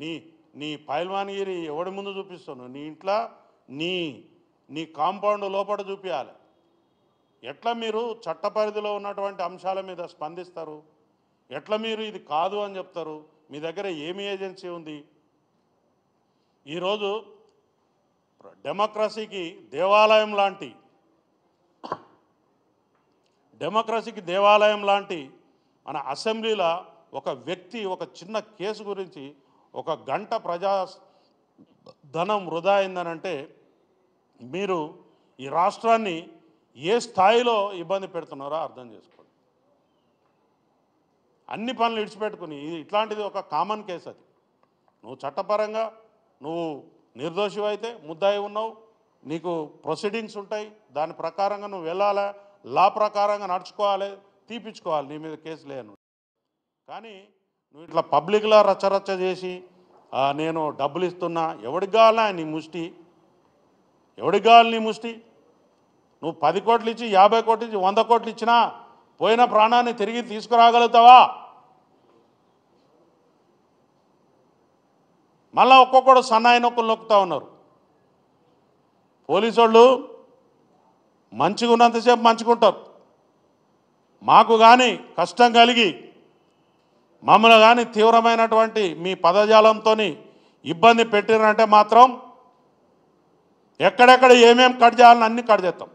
నీ నీ పైల్వాన్గిరి ఎవడి ముందు చూపిస్తావు? నీ ఇంట్లో నీ నీ కాంపౌండ్ లోపల చూపించాలి. ఎట్లా మీరు చట్ట పరిధిలో ఉన్నటువంటి అంశాల మీద స్పందిస్తారు? ఎట్లా మీరు ఇది కాదు అని చెప్తారు? మీ దగ్గర ఏమి ఏజెన్సీ ఉంది? ఈరోజు డెమోక్రసీకి దేవాలయం లాంటి మన అసెంబ్లీలో ఒక వ్యక్తి ఒక చిన్న కేసు గురించి 1 గంట ప్రజా ధనం వృధా అయిందనంటే మీరు ఈ రాష్ట్రాన్ని ఏ స్థాయిలో ఇబ్బంది పెడుతున్నారో అర్థం చేసుకోండి. అన్ని పనులు ఇడిచిపెట్టుకుని ఇట్లాంటిది ఒక కామన్ కేసు. అది నువ్వు చట్టపరంగా నువ్వు నిర్దోషి అయితే ముద్దాయి ఉన్నావు, నీకు ప్రొసీడింగ్స్ ఉంటాయి, దాని ప్రకారంగా నువ్వు వెళ్ళాలి, లా ప్రకారంగా నడుచుకోవాలి, తీపించుకోవాలి, నీ మీద కేసు లేను. కానీ నువ్వు ఇట్లా పబ్లిక్లో రచ్చరచ్చ చేసి నేను డబ్బులు ఇస్తున్నా, ఎవడికి కావాలా నీ ముష్టి? ఎవడికి కావాలి నీ ముష్టి? నువ్వు 10 కోట్లు ఇచ్చి 50 కోట్లు ఇచ్చి 100 కోట్లు ఇచ్చినా పోయిన ప్రాణాన్ని తిరిగి తీసుకురాగలుగుతావా? మళ్ళీ ఒక్కొక్కడు సన్నాయి నొక్కులు నొక్కుతూ ఉన్నారు. పోలీసు వాళ్ళు మంచిగా ఉన్నంతసేపు మంచుకుంటారు. మాకు కానీ కష్టం కలిగి మమ్మల్ని కానీ తీవ్రమైనటువంటి మీ పదజాలంతో ఇబ్బంది పెట్టిరంటే మాత్రం ఎక్కడెక్కడ ఏమేం కట్ చేయాలని అన్నీ కట్ చేస్తాం.